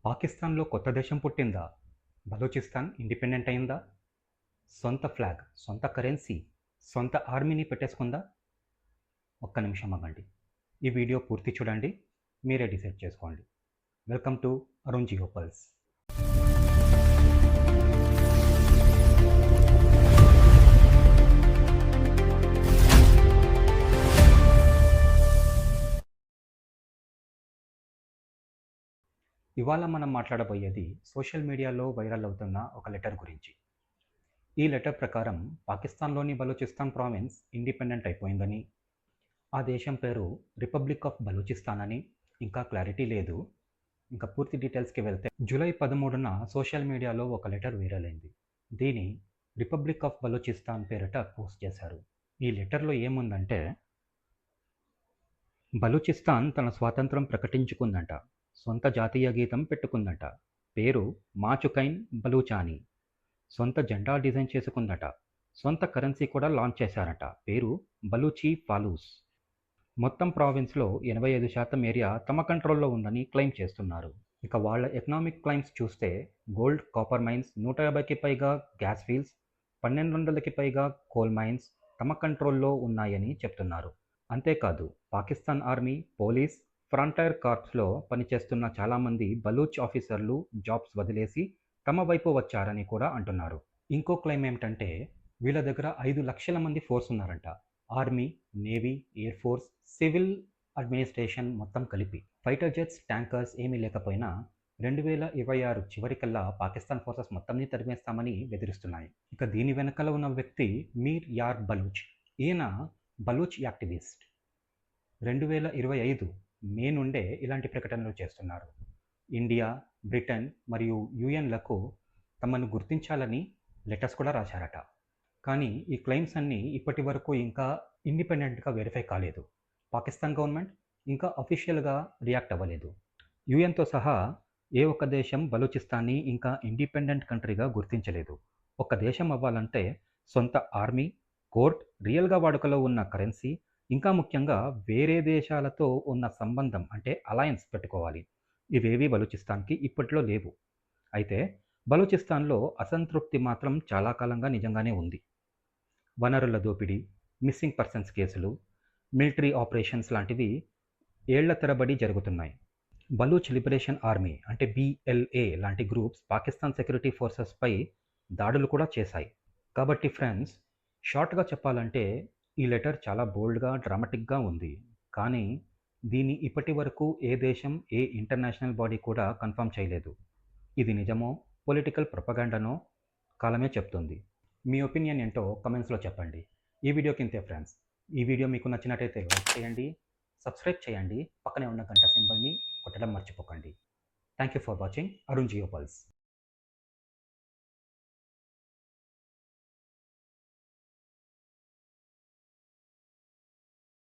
పాకిస్తాన్‌లో కొత్త దేశం పుట్టిందా? బలూచిస్తాన్ ఇండిపెండెంట్ అయిందా? సొంత ఫ్లాగ్, సొంత కరెన్సీ, సొంత ఆర్మీని పెట్టేసుకుందా? ఒక్క నిమిషం ఆగండి. ఈ వీడియో పూర్తి చూడండి. మీరే డిసైడ్ చేసుకోండి. Welcome to Arun Geo Pulse. ఇవాళ మనం మాట్లాడబోయేది సోషల్ మీడియాలో వైరల్ అవుతున్న ఒక లెటర్ గురించి. ఈ లెటర్ ప్రకారం పాకిస్తాన్‌లోని బలూచిస్తాన్ ప్రావిన్స్ ఇండిపెండెంట్ అయిపోయిందని, ఆ దేశం పేరు రిపబ్లిక్ ఆఫ్ బలూచిస్తాన్ అని, ఇంకా క్లారిటీ లేదు. ఇంకా పూర్తి డీటెయిల్స్‌కి వెళ్తే జూలై 13న సోషల్ మీడియాలో ఒక లెటర్ వైరల్ అయింది. దీని రిపబ్లిక్ ఆఫ్ బలూచిస్తాన్ పేరిట పోస్ట్ చేశారు. ఈ లెటర్‌లో ఏముందంటే, బలూచిస్తాన్ తన స్వాతంత్రం ప్రకటించుకుందంట. సొంత జాతీయ గీతం పెట్టుకుందంట. పేరు మాచుకైన్ బలూచాని. సొంత జెండా డిజైన్ చేసుకుందట. సొంత కరెన్సీ కూడా లాంచ్ చేశారట. పేరు బలూచి ఫాలూస్. మొత్తం ప్రావిన్స్లో 85% ఏరియా తమ కంట్రోల్లో ఉందని క్లెయిమ్ చేస్తున్నారు. ఇక వాళ్ళ ఎకనామిక్ క్లైమ్స్ చూస్తే గోల్డ్, కాపర్ మైన్స్, 150కి పైగా గ్యాస్ ఫీల్డ్స్, 1200కి పైగా కోల్ మైన్స్ తమ కంట్రోల్లో ఉన్నాయని చెప్తున్నారు. అంతేకాదు పాకిస్తాన్ ఆర్మీ, పోలీస్, ఫ్రంటైర్ కార్ప్స్లో పనిచేస్తున్న చాలామంది బలూచ్ ఆఫీసర్లు జాబ్స్ వదిలేసి తమ వైపు వచ్చారని కూడా అంటున్నారు. ఇంకో క్లెయిమ్ ఏమిటంటే, వీళ్ళ దగ్గర 5 లక్షల మంది ఫోర్స్ ఉన్నారంట. Army, navy, air force, civil administration మొత్తం కలిపి. ఫైటర్ జెట్స్, ట్యాంకర్స్ ఏమీ లేకపోయినా 2026 చివరికల్లా పాకిస్తాన్ ఫోర్సెస్ మొత్తంని తరిమేస్తామని బెదిరిస్తున్నాయి. ఇక దీని వెనకాల ఉన్న వ్యక్తి మీర్ యార్ బలూచ్. ఈయన బలూచ్ యాక్టివిస్ట్. 2025 మే నుండే ఇలాంటి ప్రకటనలు చేస్తున్నారు. ఇండియా, బ్రిటన్ మరియు యుఎన్లకు తమను గుర్తించాలని లెటర్స్ కూడా రాశారట. కానీ ఈ క్లెయిమ్స్ అన్నీ ఇప్పటి వరకు ఇంకా ఇండిపెండెంట్గా వెరిఫై కాలేదు. పాకిస్తాన్ గవర్నమెంట్ ఇంకా అఫీషియల్గా రియాక్ట్ అవ్వలేదు. యుఎన్తో సహా ఏ ఒక్క దేశం బలూచిస్తాన్ని ఇంకా ఇండిపెండెంట్ కంట్రీగా గుర్తించలేదు. ఒక దేశం అవ్వాలంటే సొంత ఆర్మీ, కోర్ట్, రియల్గా వాడుకలో ఉన్న కరెన్సీ, ఇంకా ముఖ్యంగా వేరే దేశాలతో ఉన్న సంబంధం అంటే అలయన్స్ పెట్టుకోవాలి. ఇవేవి బలూచిస్తాన్కి ఇప్పట్లో లేవు. అయితే బలూచిస్తాన్లో అసంతృప్తి మాత్రం చాలా కాలంగా నిజంగానే ఉంది. వనరుల దోపిడీ, మిస్సింగ్ పర్సన్స్ కేసులు, మిలిటరీ ఆపరేషన్స్ లాంటివి ఏళ్ల తరబడి జరుగుతున్నాయి. బలూచ్ లిబరేషన్ ఆర్మీ అంటే BLA లాంటి గ్రూప్స్ పాకిస్తాన్ సెక్యూరిటీ ఫోర్సెస్పై దాడులు కూడా చేశాయి. కాబట్టి ఫ్రెండ్స్, షార్ట్గా చెప్పాలంటే ఈ లెటర్ చాలా బోల్డ్గా, డ్రామాటిక్గా ఉంది. కానీ దీన్ని ఇప్పటి వరకు ఏ దేశం, ఏ ఇంటర్నేషనల్ బాడీ కూడా కన్ఫర్మ్ చేయలేదు. ఇది నిజమో, పొలిటికల్ ప్రొపగాండానో కాలమే చెప్తుంది. మీ ఒపీనియన్ ఏంటో కమెంట్స్లో చెప్పండి. ఈ వీడియోకి ఇంతే ఫ్రెండ్స్. ఈ వీడియో మీకు నచ్చినట్టయితే లైక్ చేయండి, సబ్స్క్రైబ్ చేయండి, పక్కనే ఉన్న గంట సింబల్ని కొట్టడం మర్చిపోకండి. Thank you for watching Arun Geo pulse.